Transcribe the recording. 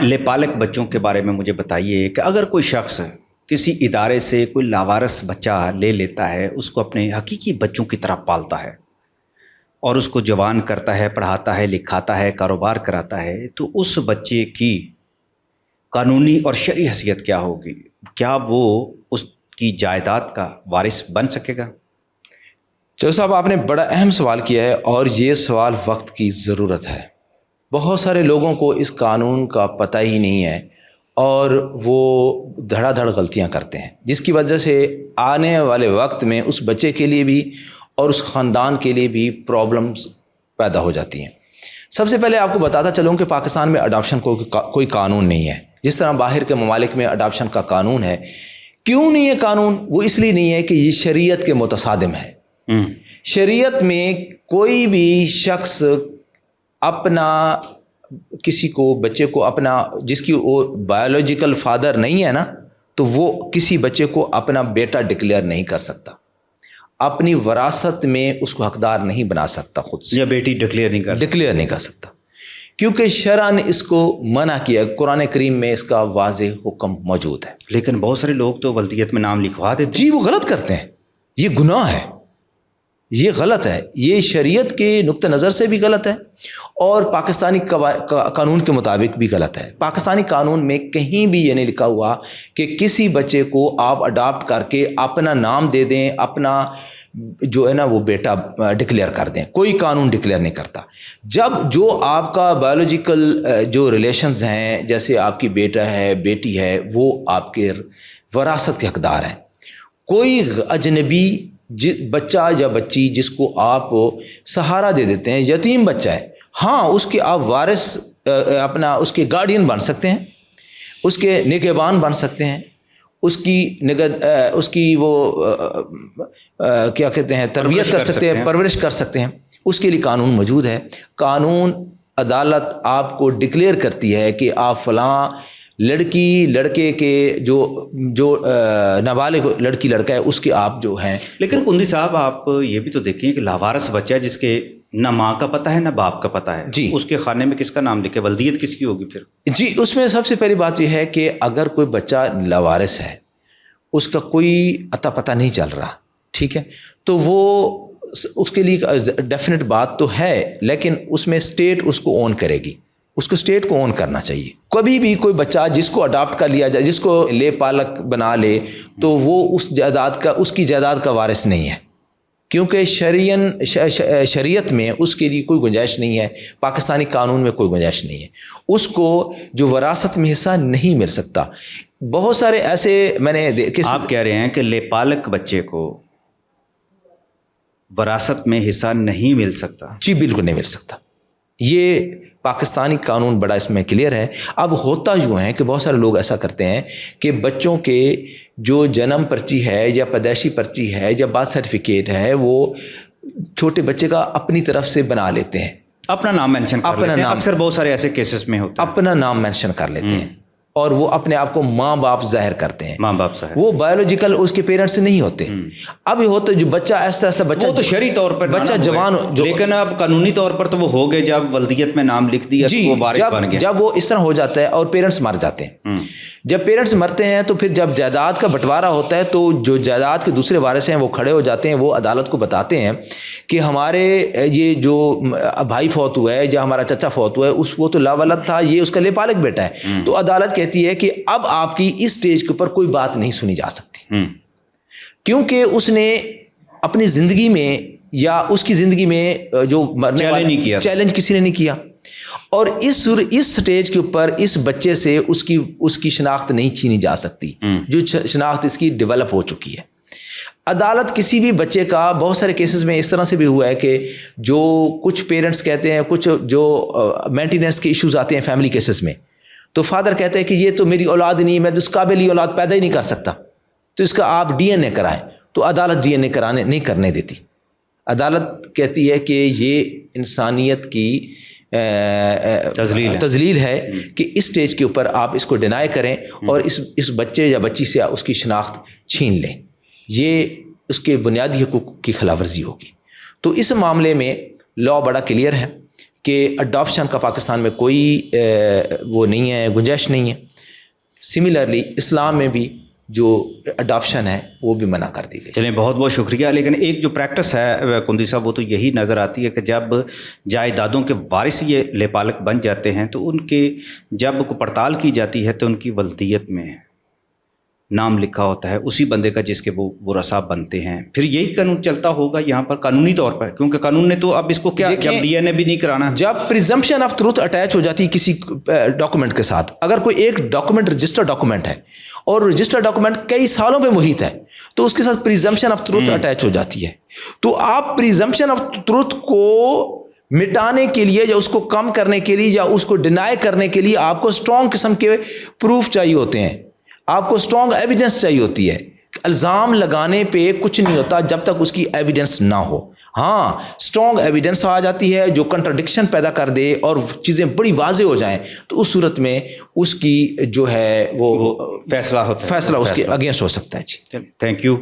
लेपालक बच्चों के बारे में मुझे बताइए कि अगर कोई शख्स किसी इदारे से कोई लावारिस बच्चा ले लेता है, उसको अपने हकीकी बच्चों की तरह पालता है और उसको जवान करता है, पढ़ाता है, लिखाता है, कारोबार कराता है, तो उस बच्चे की कानूनी और शरई हैसियत क्या होगी? क्या वो उसकी जायदाद का वारिस बन सकेगा? चौधरी साहब, आपने बड़ा अहम सवाल किया है और ये सवाल वक्त की ज़रूरत है। बहुत सारे लोगों को इस कानून का पता ही नहीं है और वो धड़ाधड़ गलतियां करते हैं, जिसकी वजह से आने वाले वक्त में उस बच्चे के लिए भी और उस ख़ानदान के लिए भी प्रॉब्लम्स पैदा हो जाती हैं। सबसे पहले आपको बताता चलूँ कि पाकिस्तान में अडॉप्शन को कोई कानून नहीं है। जिस तरह बाहर के ममालिक में अडॉप्शन का कानून है, क्यों नहीं है कानून? वो इसलिए नहीं है कि ये शरीयत के मुतसादिम है। शरीयत में कोई भी शख्स अपना किसी को बच्चे को अपना, जिसकी वो बायोलॉजिकल फादर नहीं है ना, तो वो किसी बच्चे को अपना बेटा डिक्लेयर नहीं कर सकता, अपनी वरासत में उसको हकदार नहीं बना सकता, खुद से या बेटी डिक्लेयर नहीं कर सकता, क्योंकि शरअन इसको मना किया। कुरान करीम में इसका वाज़ेह हुक्म मौजूद है। लेकिन बहुत सारे लोग तो वल्दियत में नाम लिखवा देते जी, वो गलत करते हैं। ये गुनाह है, ये गलत है, ये शरीयत के नुक्ते नज़र से भी गलत है और पाकिस्तानी कानून के मुताबिक भी गलत है। पाकिस्तानी कानून में कहीं भी ये नहीं लिखा हुआ कि किसी बच्चे को आप अडॉप्ट करके अपना नाम दे दें, अपना जो है ना वो बेटा डिक्लेयर कर दें। कोई कानून डिक्लेयर नहीं करता। जब जो आपका बायोलॉजिकल जो रिलेशंस हैं, जैसे आपकी बेटा है, बेटी है, वो आपके वरासत के हकदार हैं। कोई अजनबी बच्चा या बच्ची जिसको आप सहारा दे देते हैं, यतीम बच्चा है, हाँ, उसके आप वारिस अपना उसके गार्डियन बन सकते हैं, उसके निगहबान बन सकते हैं, उसकी वो क्या कहते हैं, तरबियत कर सकते हैं, परवरिश कर सकते हैं। उसके लिए कानून मौजूद है। कानून, अदालत आपको डिक्लेयर करती है कि आप फ़लाँ लड़की लड़के के जो नाबालिग लड़की लड़का है उसके आप जो हैं। लेकिन कुंदी साहब, आप ये भी तो देखिए कि लावारिस बच्चा जिसके ना माँ का पता है ना बाप का पता है, जी, उसके खाने में किसका नाम लिखे? वल्दियत किसकी होगी फिर? जी, उसमें सबसे पहली बात यह है कि अगर कोई बच्चा लावारिस है, उसका कोई अता पता नहीं चल रहा, ठीक है, तो वो उसके लिए डेफिनेट बात तो है, लेकिन उसमें स्टेट उसको ओन करेगी, उसको स्टेट को ओन करना चाहिए। कभी भी कोई बच्चा जिसको अडॉप्ट कर लिया जाए, जिसको ले पालक बना ले, तो वो उस जायदाद का, उसकी जायदाद का वारिस नहीं है, क्योंकि शरीयत में उसके लिए कोई गुंजाइश नहीं है, पाकिस्तानी कानून में कोई गुंजाइश नहीं है। उसको जो वरासत में हिस्सा नहीं मिल सकता। बहुत सारे ऐसे मैंने देखे। आप कह रहे हैं कि लेपालक बच्चे को वरासत में हिस्सा नहीं मिल सकता? जी, बिल्कुल नहीं मिल सकता। ये पाकिस्तानी कानून बड़ा इसमें क्लियर है। अब होता यूँ है कि बहुत सारे लोग ऐसा करते हैं कि बच्चों के जो जन्म पर्ची है या पैदाइशी पर्ची है या बर्थ सर्टिफिकेट है, वो छोटे बच्चे का अपनी तरफ से बना लेते हैं, अपना नाम मेंशन कर लेते हैं। अक्सर बहुत सारे ऐसे केसेस में होता है, अपना नाम मेंशन कर लेते हैं और वो अपने आप को माँ बाप जाहिर करते हैं। माँ बाप वो बायोलॉजिकल उसके पेरेंट्स नहीं होते। अब ये होता है जो बच्चा ऐसा बच्चा, वो तो शरई तौर पर बच्चा जवान, लेकिन अब कानूनी तौर पर तो वो हो गए, जब वल्दियत में नाम लिख दिया तो वो वारिस बन गया। जब वो इस तरह हो जाता है और पेरेंट्स मर जाते हैं, जब पेरेंट्स मरते हैं तो फिर जब जायदाद का बंटवारा होता है तो जो जायदाद के दूसरे वारिस हैं वो खड़े हो जाते हैं, वो अदालत को बताते हैं कि हमारे ये जो भाई फौत हुआ है या हमारा चचा फौत हुआ है, वो तो लावलद था, ये उसका लेपालक बेटा है। तो अदालत कहती है कि अब आपकी इस स्टेज के ऊपर कोई बात नहीं सुनी जा सकती, क्योंकि उसने अपनी ज़िंदगी में या उसकी ज़िंदगी में जो चैलेंज किसी ने नहीं किया और इस स्टेज के ऊपर इस बच्चे से उसकी शनाख्त नहीं छीनी जा सकती, जो शनाख्त इसकी डेवलप हो चुकी है। अदालत किसी भी बच्चे का, बहुत सारे केसेस में इस तरह से भी हुआ है कि जो कुछ पेरेंट्स कहते हैं, कुछ जो मेंटेनेंस के इश्यूज आते हैं फैमिली केसेस में, तो फादर कहते हैं कि ये तो मेरी औलाद नहीं, मैं तो इस काबिल ही औलाद पैदा ही नहीं कर सकता, तो इसका आप डीएनए कराएं। तो अदालत डीएनए कराने नहीं करने देती। अदालत कहती है कि ये इंसानियत की तजलील है कि इस स्टेज के ऊपर आप इसको डिनाई करें और इस बच्चे या बच्ची से उसकी शनाख्त छीन लें, ये उसके बुनियादी हकूक़ की खिलाफवर्जी होगी। तो इस मामले में लॉ बड़ा क्लियर है کہ اڈاپشن کا پاکستان میں کوئی وہ نہیں ہے، گنجائش نہیں ہے۔ سملرلی اسلام میں بھی جو اڈاپشن ہے وہ بھی منع کر دی گئی۔ چلیں بہت بہت شکریہ، لیکن ایک جو پریکٹس ہے کندی صاحب وہ تو یہی نظر آتی ہے کہ جب جائیدادوں کے وارث یہ لیپالک بن جاتے ہیں تو ان کے جب کو پڑتال کی جاتی ہے تو ان کی ولدیت میں نام لکھا ہوتا ہے اسی بندے کا جس کے وہ ورثاء بنتے ہیں۔ پھر یہی قانون چلتا ہوگا یہاں پر قانونی طور پر، کیونکہ قانون نے تو اب اس کو کیا جب ڈی این اے بھی نہیں کرانا، جب پریزمپشن آف ٹروتھ اٹیچ ہو جاتی ہے کسی ڈاکومنٹ کے ساتھ، اگر کوئی ایک ڈاکومنٹ رجسٹر ڈاکومنٹ ہے اور رجسٹر ڈاکومنٹ کئی سالوں پہ محیط ہے تو اس کے ساتھ پریزمپشن آف ٹروتھ اٹیچ ہو جاتی ہے۔ تو آپ پریزمپشن آف ٹروتھ کو مٹانے کے لیے یا اس کو کم کرنے کے لیے یا اس کو ڈینائی کرنے کے لیے آپ کو اسٹرانگ قسم کے پروف چاہیے ہوتے ہیں، آپ کو اسٹرانگ ایویڈنس چاہیے ہوتی ہے۔ الزام لگانے پہ کچھ نہیں ہوتا جب تک اس کی ایویڈنس نہ ہو۔ ہاں اسٹرانگ ایویڈنس آ جاتی ہے جو کنٹرڈکشن پیدا کر دے اور چیزیں بڑی واضح ہو جائیں تو اس صورت میں اس کی جو ہے وہ فیصلہ ہوتا ہے، فیصلہ اس کے اگینسٹ ہو سکتا ہے۔ جی تھینک یو۔